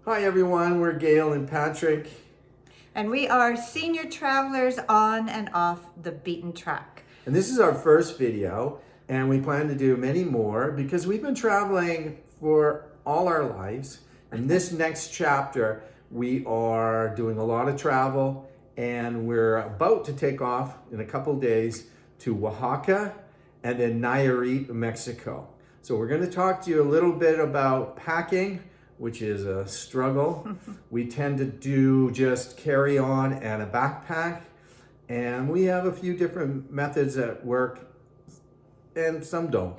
Hi everyone, we're Gail and Patrick. And we are senior travelers on and off the beaten track. And this is our first video, and we plan to do many more because we've been traveling for all our lives. In this next chapter, we are doing a lot of travel, and we're about to take off in a couple days to Oaxaca and then Nayarit, Mexico. So we're going to talk to you a little bit about packing, which is a struggle. We tend to do just carry on and a backpack, and we have a few different methods that work and some don't.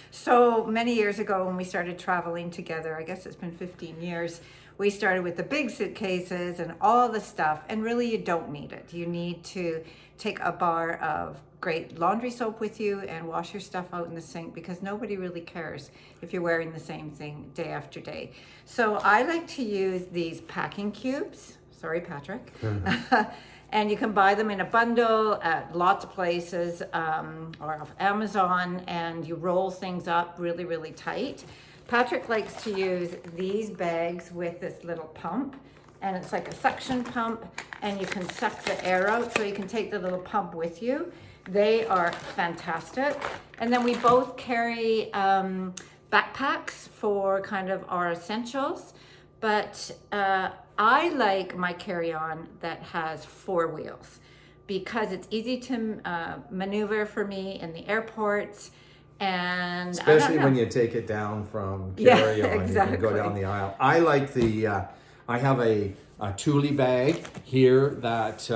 So many years ago when we started traveling together, I guess it's been 15 years, we started with the big suitcases and all the stuff, and really you don't need it. You need to take a bar of great laundry soap with you and wash your stuff out in the sink, because nobody really cares if you're wearing the same thing day after day. So I like to use these packing cubes. Sorry, Patrick. And you can buy them in a bundle at lots of places or off Amazon, and you roll things up really, really tight. Patrick likes to use these bags with this little pump, and it's like a suction pump, and you can suck the air out, so you can take the little pump with you. They are fantastic. And then we both carry backpacks for kind of our essentials, but I like my carry-on that has 4 wheels because it's easy to maneuver for me in the airports. And especially when you take it down from carry-on, exactly. You can go down the aisle. I like I have a Thule bag here that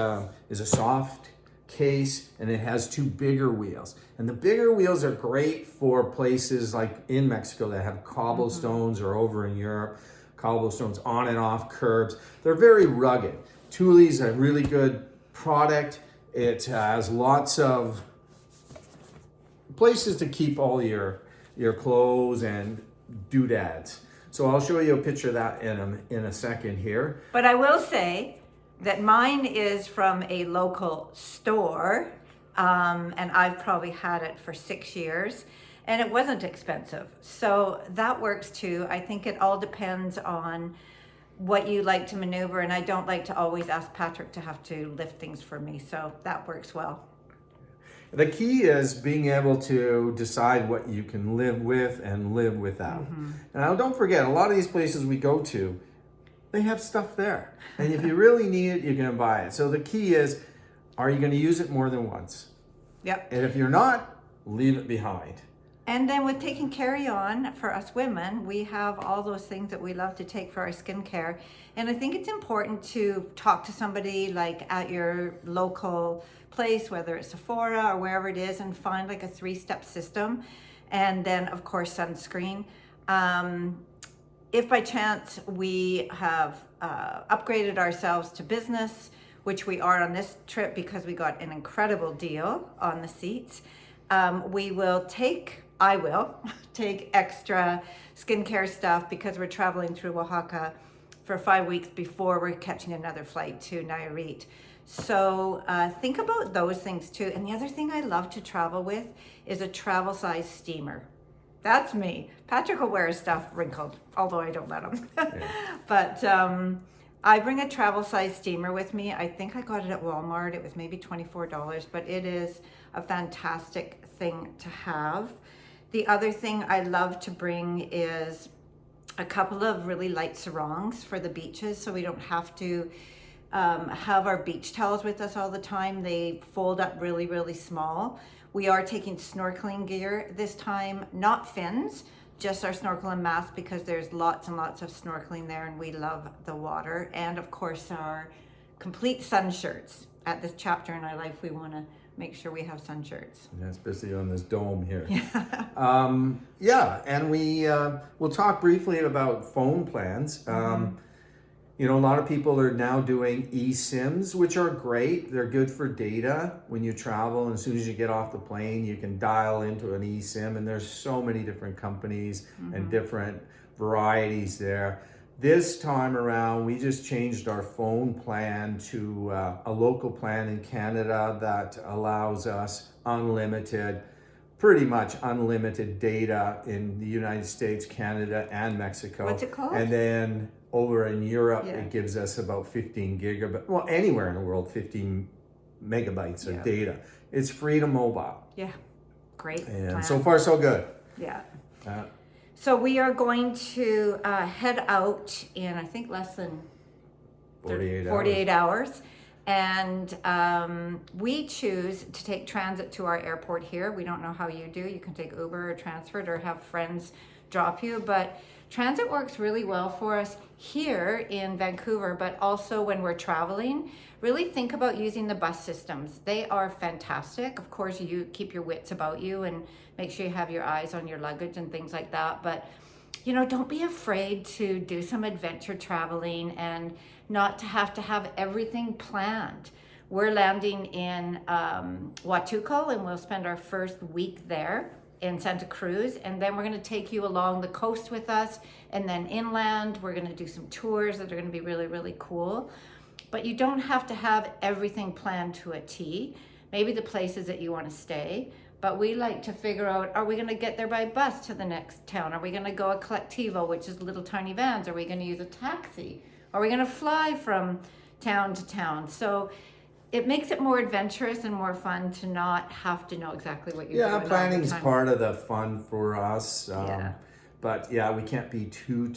is a soft case, and it has 2 bigger wheels. And the bigger wheels are great for places like in Mexico that have cobblestones, or over in Europe, cobblestones on and off curbs. They're very rugged. Thule's a really good product. It has lots of places to keep all your clothes and doodads. So I'll show you a picture of that in a second here. But I will say that mine is from a local store, and I've probably had it for 6 years, and it wasn't expensive. So that works too. I think it all depends on what you like to maneuver, and I don't like to always ask Patrick to have to lift things for me, so that works well. The key is being able to decide what you can live with and live without. Now, don't forget, a lot of these places we go to, they have stuff there. And if you really need it, you're going to buy it. So the key is, are you going to use it more than once? Yep. And if you're not, leave it behind. And then with taking carry-on, for us women, we have all those things that we love to take for our skincare. And I think it's important to talk to somebody like at your local place, whether it's Sephora or wherever it is, and find like a 3-step system. And then of course, sunscreen. If by chance we have upgraded ourselves to business, which we are on this trip because we got an incredible deal on the seats, I will take extra skincare stuff because we're traveling through Oaxaca for 5 weeks before we're catching another flight to Nayarit. So think about those things too. And the other thing I love to travel with is a travel size steamer. That's me. Patrick will wear his stuff wrinkled, although I don't let him. Yeah. But I bring a travel size steamer with me. I think I got it at Walmart. It was maybe $24, but it is a fantastic thing to have. The other thing I love to bring is a couple of really light sarongs for the beaches, so we don't have to have our beach towels with us all the time. They fold up really, really small. We are taking snorkeling gear this time, not fins, just our snorkel and mask, because there's lots and lots of snorkeling there and we love the water. And of course our complete sun shirts. At this chapter in our life, we want to make sure we have sun shirts. Yeah, especially on this dome here. Yeah. And we'll talk briefly about phone plans. You know, a lot of people are now doing eSIMs, which are great. They're good for data when you travel. And as soon as you get off the plane, you can dial into an eSIM. And there's so many different companies and different varieties there. This time around, we just changed our phone plan to a local plan in Canada that allows us unlimited pretty much unlimited data in the United States, Canada, and Mexico. What's it called? And then over in Europe, Yeah. it gives us about 15 gigabytes. Well, anywhere in the world, 15 megabytes of data. It's free to mobile. Yeah, great. And plan. so far, so good. Yeah. Uh, So we are going to head out in, I think, less than 48 hours. And we choose to take transit to our airport here. We don't know how you do. You can take Uber or transfer it or have friends drop you. But transit works really well for us here in Vancouver, but also when we're traveling. Really think about using the bus systems. They are fantastic. Of course, you keep your wits about you and make sure you have your eyes on your luggage and things like that. But, you know, don't be afraid to do some adventure traveling and not to have everything planned. We're landing in Oaxaca, and we'll spend our first week there in Santa Cruz, and then we're going to take you along the coast with us, and then inland. We're going to do some tours that are going to be really, really cool. But you don't have to have everything planned to a T. Maybe the places that you want to stay. But we like to figure out, are we going to get there by bus to the next town? Are we going to go a collectivo, which is little tiny vans? Are we going to use a taxi? Are we going to fly from town to town? So it makes it more adventurous and more fun to not have to know exactly what you're doing. Yeah, planning is part of the fun for us. Yeah. But yeah, we can't be too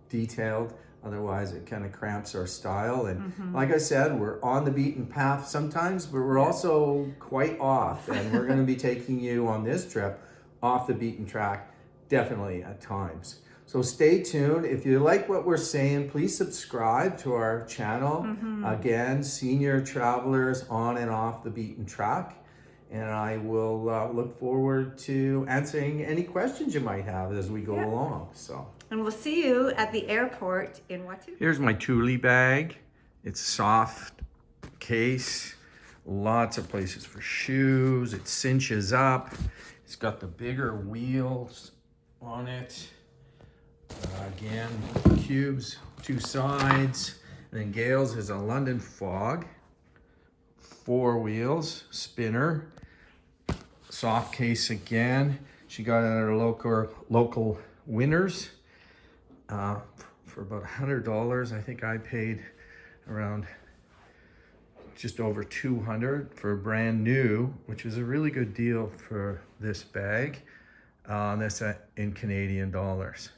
detailed. Otherwise, it kind of cramps our style. And like I said, we're on the beaten path sometimes, but we're also quite off. And we're going to be taking you on this trip off the beaten track, definitely at times. So stay tuned. If you like what we're saying, please subscribe to our channel. Again, Senior Travelers on and off the beaten track. And I will look forward to answering any questions you might have as we go along. And we'll see you at the airport in Oaxaca. Here's my Thule bag. It's soft case, lots of places for shoes. It cinches up. It's got the bigger wheels on it. Again, cubes, two sides. And then Gail's is a London Fog. 4 wheels, spinner. Soft case again. She got it at her local Winners. For about $100. I think I paid around just over $200 for brand new, which is a really good deal for this bag. That's in Canadian dollars.